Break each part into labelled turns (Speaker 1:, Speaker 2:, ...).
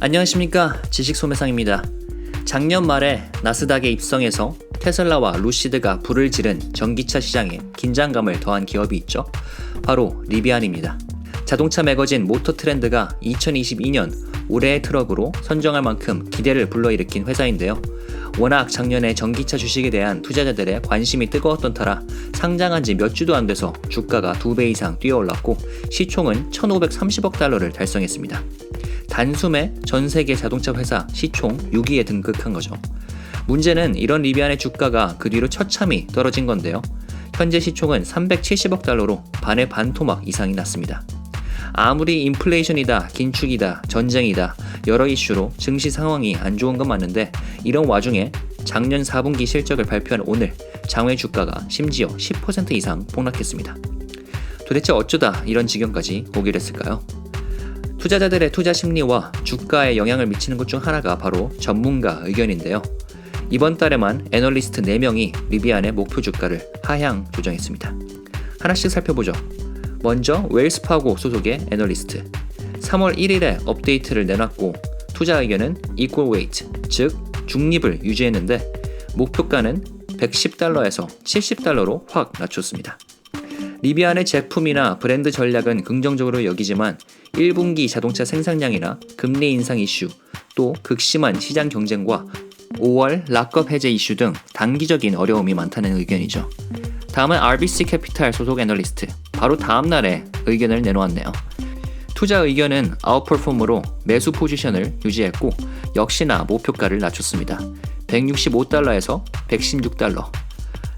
Speaker 1: 안녕하십니까, 지식소매상입니다. 작년 말에 나스닥에 입성해서 테슬라와 루시드가 불을 지른 전기차 시장에 긴장감을 더한 기업이 있죠. 바로 리비안입니다. 자동차 매거진 모터트렌드가 2022년 올해의 트럭으로 선정할 만큼 기대를 불러일으킨 회사인데요. 워낙 작년에 전기차 주식에 대한 투자자들의 관심이 뜨거웠던 터라 상장한 지 몇 주도 안 돼서 주가가 2배 이상 뛰어올랐고 시총은 1,530억 달러를 달성했습니다. 단숨에 전 세계 자동차 회사 시총 6위에 등극한 거죠. 문제는 이런 리비안의 주가가 그 뒤로 처참히 떨어진 건데요. 현재 시총은 370억 달러로 반의 반토막 이상이 났습니다. 아무리 인플레이션이다, 긴축이다, 전쟁이다 여러 이슈로 증시 상황이 안 좋은 건 맞는데 이런 와중에 작년 4분기 실적을 발표한 오늘 장외 주가가 심지어 10% 이상 폭락했습니다. 도대체 어쩌다 이런 지경까지 오게 됐을까요? 투자자들의 투자 심리와 주가에 영향을 미치는 것 중 하나가 바로 전문가 의견인데요. 이번 달에만 애널리스트 4명이 리비안의 목표 주가를 하향 조정했습니다. 하나씩 살펴보죠. 먼저 웰스파고 소속의 애널리스트 3월 1일에 업데이트를 내놨고 투자 의견은 equal weight, 즉 중립을 유지했는데 목표가는 110달러에서 70달러로 확 낮췄습니다. 리비안의 제품이나 브랜드 전략은 긍정적으로 여기지만 1분기 자동차 생산량이나 금리 인상 이슈, 또 극심한 시장 경쟁과 5월 락업 해제 이슈 등 단기적인 어려움이 많다는 의견이죠. 다음은 RBC 캐피탈 소속 애널리스트, 바로 다음날에 의견을 내놓았네요. 투자 의견은 아웃퍼폼으로 매수 포지션을 유지했고 역시나 목표가를 낮췄습니다. 165달러에서 116달러.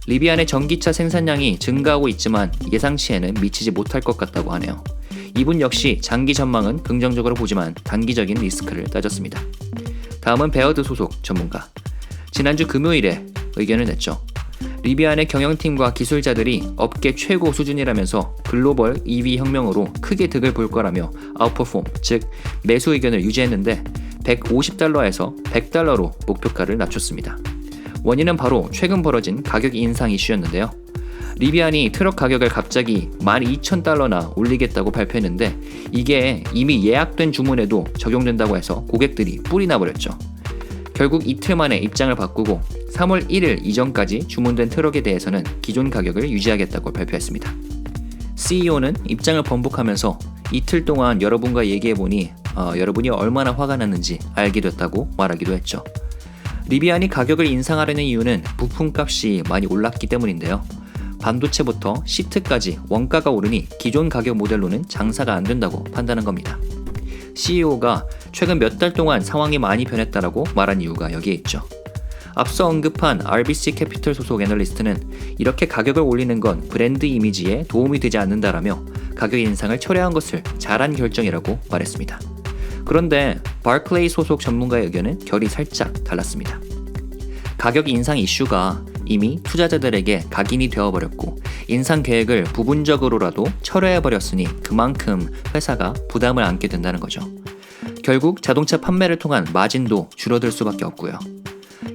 Speaker 1: 리비안의 전기차 생산량이 증가하고 있지만 예상치에는 미치지 못할 것 같다고 하네요. 이분 역시 장기 전망은 긍정적으로 보지만 단기적인 리스크를 따졌습니다. 다음은 베어드 소속 전문가. 지난주 금요일에 의견을 냈죠. 리비안의 경영팀과 기술자들이 업계 최고 수준이라면서 글로벌 EV 혁명으로 크게 득을 볼 거라며 아웃퍼폼, 즉 매수 의견을 유지했는데 150달러에서 100달러로 목표가를 낮췄습니다. 원인은 바로 최근 벌어진 가격 인상 이슈였는데요. 리비안이 트럭 가격을 갑자기 12,000달러나 올리겠다고 발표했는데 이게 이미 예약된 주문에도 적용된다고 해서 고객들이 뿔이 나버렸죠. 결국 이틀 만에 입장을 바꾸고 3월 1일 이전까지 주문된 트럭에 대해서는 기존 가격을 유지하겠다고 발표했습니다. CEO는 입장을 번복하면서 이틀 동안 여러분과 얘기해보니 여러분이 얼마나 화가 났는지 알게 됐다고 말하기도 했죠. 리비안이 가격을 인상하려는 이유는 부품값이 많이 올랐기 때문인데요. 반도체부터 시트까지 원가가 오르니 기존 가격 모델로는 장사가 안 된다고 판단한 겁니다. CEO가 최근 몇 달 동안 상황이 많이 변했다라고 말한 이유가 여기에 있죠. 앞서 언급한 RBC 캐피털 소속 애널리스트는 이렇게 가격을 올리는 건 브랜드 이미지에 도움이 되지 않는다라며 가격 인상을 철회한 것을 잘한 결정이라고 말했습니다. 그런데 바클레이 소속 전문가의 의견은 결이 살짝 달랐습니다. 가격 인상 이슈가 이미 투자자들에게 각인이 되어버렸고 인상 계획을 부분적으로라도 철회해버렸으니 그만큼 회사가 부담을 안게 된다는 거죠. 결국 자동차 판매를 통한 마진도 줄어들 수밖에 없고요.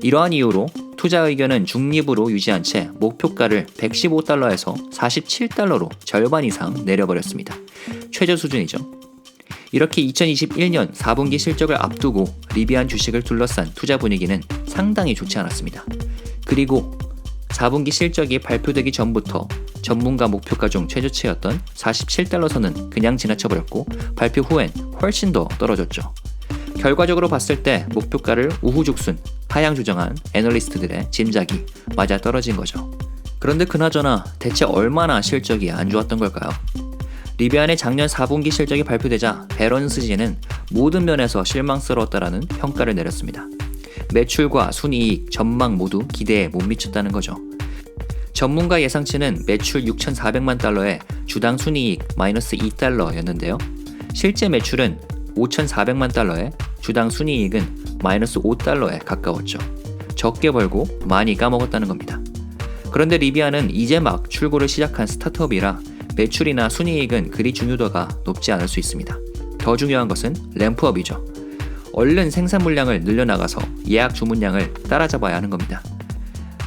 Speaker 1: 이러한 이유로 투자 의견은 중립으로 유지한 채 목표가를 115달러에서 47달러로 절반 이상 내려버렸습니다. 최저 수준이죠. 이렇게 2021년 4분기 실적을 앞두고 리비안 주식을 둘러싼 투자 분위기는 상당히 좋지 않았습니다. 그리고 4분기 실적이 발표되기 전부터 전문가 목표가 중 최저치였던 47달러 선은 그냥 지나쳐버렸고 발표 후엔 훨씬 더 떨어졌죠. 결과적으로 봤을 때 목표가를 우후죽순 하향 조정한 애널리스트들의 짐작이 맞아 떨어진 거죠. 그런데 그나저나 대체 얼마나 실적이 안 좋았던 걸까요? 리비안의 작년 4분기 실적이 발표되자 베런스지는 모든 면에서 실망스러웠다라는 평가를 내렸습니다. 매출과 순이익, 전망 모두 기대에 못 미쳤다는 거죠. 전문가 예상치는 매출 6,400만 달러에 주당 순이익 마이너스 2달러였는데요. 실제 매출은 5,400만 달러에 주당 순이익은 마이너스 5달러에 가까웠죠. 적게 벌고 많이 까먹었다는 겁니다. 그런데 리비안은 이제 막 출고를 시작한 스타트업이라 매출이나 순이익은 그리 중요도가 높지 않을 수 있습니다. 더 중요한 것은 램프업이죠. 얼른 생산 물량을 늘려나가서 예약 주문량을 따라잡아야 하는 겁니다.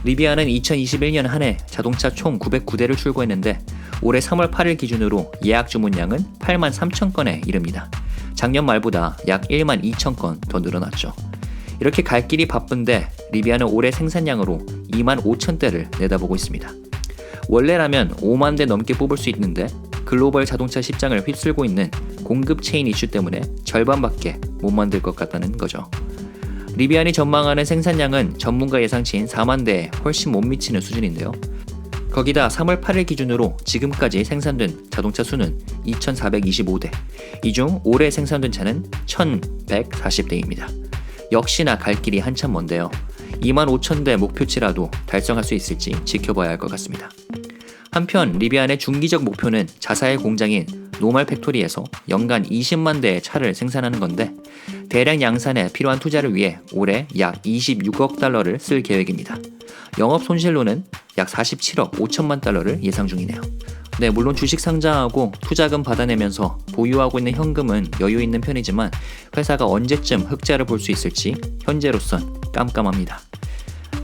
Speaker 1: 리비안은 2021년 한 해 자동차 총 909대를 출고했는데 올해 3월 8일 기준으로 예약 주문량은 8만 3천 건에 이릅니다. 작년 말보다 약 1만 2천 건 더 늘어났죠. 이렇게 갈 길이 바쁜데 리비아는 올해 생산량으로 2만 5천 대를 내다보고 있습니다. 원래라면 5만 대 넘게 뽑을 수 있는데 글로벌 자동차 시장을 휩쓸고 있는 공급 체인 이슈 때문에 절반밖에 못 만들 것 같다는 거죠. 리비안이 전망하는 생산량은 전문가 예상치인 4만 대에 훨씬 못 미치는 수준인데요. 거기다 3월 8일 기준으로 지금까지 생산된 자동차 수는 2,425대, 이 중 올해 생산된 차는 1,140대입니다. 역시나 갈 길이 한참 먼데요. 2만 5천 대 목표치라도 달성할 수 있을지 지켜봐야 할 것 같습니다. 한편 리비안의 중기적 목표는 자사의 공장인 노말 팩토리에서 연간 20만 대의 차를 생산하는 건데 대량 양산에 필요한 투자를 위해 올해 약 26억 달러를 쓸 계획입니다. 영업 손실로는 약 47억 5천만 달러를 예상 중이네요. 네, 물론 주식 상장하고 투자금 받아내면서 보유하고 있는 현금은 여유 있는 편이지만 회사가 언제쯤 흑자를 볼 수 있을지 현재로선 깜깜합니다.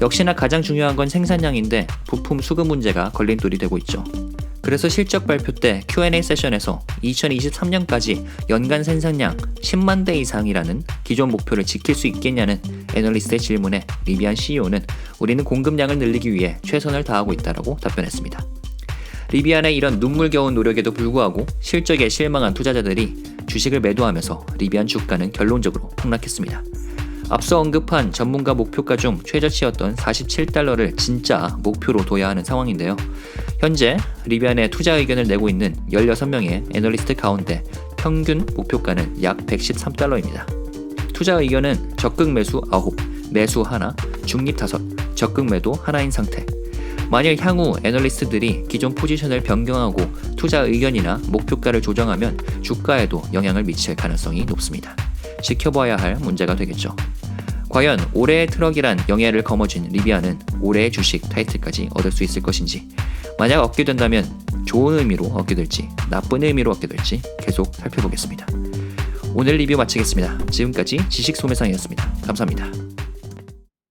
Speaker 1: 역시나 가장 중요한 건 생산량인데 부품 수급 문제가 걸림돌이 되고 있죠. 그래서 실적 발표 때 Q&A 세션에서 2023년까지 연간 생산량 10만 대 이상이라는 기존 목표를 지킬 수 있겠냐는 애널리스트의 질문에 리비안 CEO는 우리는 공급량을 늘리기 위해 최선을 다하고 있다고 답변했습니다. 리비안의 이런 눈물겨운 노력에도 불구하고 실적에 실망한 투자자들이 주식을 매도하면서 리비안 주가는 결론적으로 폭락했습니다. 앞서 언급한 전문가 목표가 중 최저치였던 47달러를 진짜 목표로 둬야 하는 상황인데요. 현재 리비안에 투자 의견을 내고 있는 16명의 애널리스트 가운데 평균 목표가는 약 113달러입니다. 투자 의견은 적극 매수 9, 매수 1, 중립 5, 적극 매도 1인 상태. 만일 향후 애널리스트들이 기존 포지션을 변경하고 투자 의견이나 목표가를 조정하면 주가에도 영향을 미칠 가능성이 높습니다. 지켜봐야 할 문제가 되겠죠. 과연 올해의 트럭이란 영예를 거머쥔 리비안은 올해의 주식 타이틀까지 얻을 수 있을 것인지, 만약 얻게 된다면 좋은 의미로 얻게 될지 나쁜 의미로 얻게 될지 계속 살펴보겠습니다. 오늘 리뷰 마치겠습니다. 지금까지 지식소매상이었습니다. 감사합니다.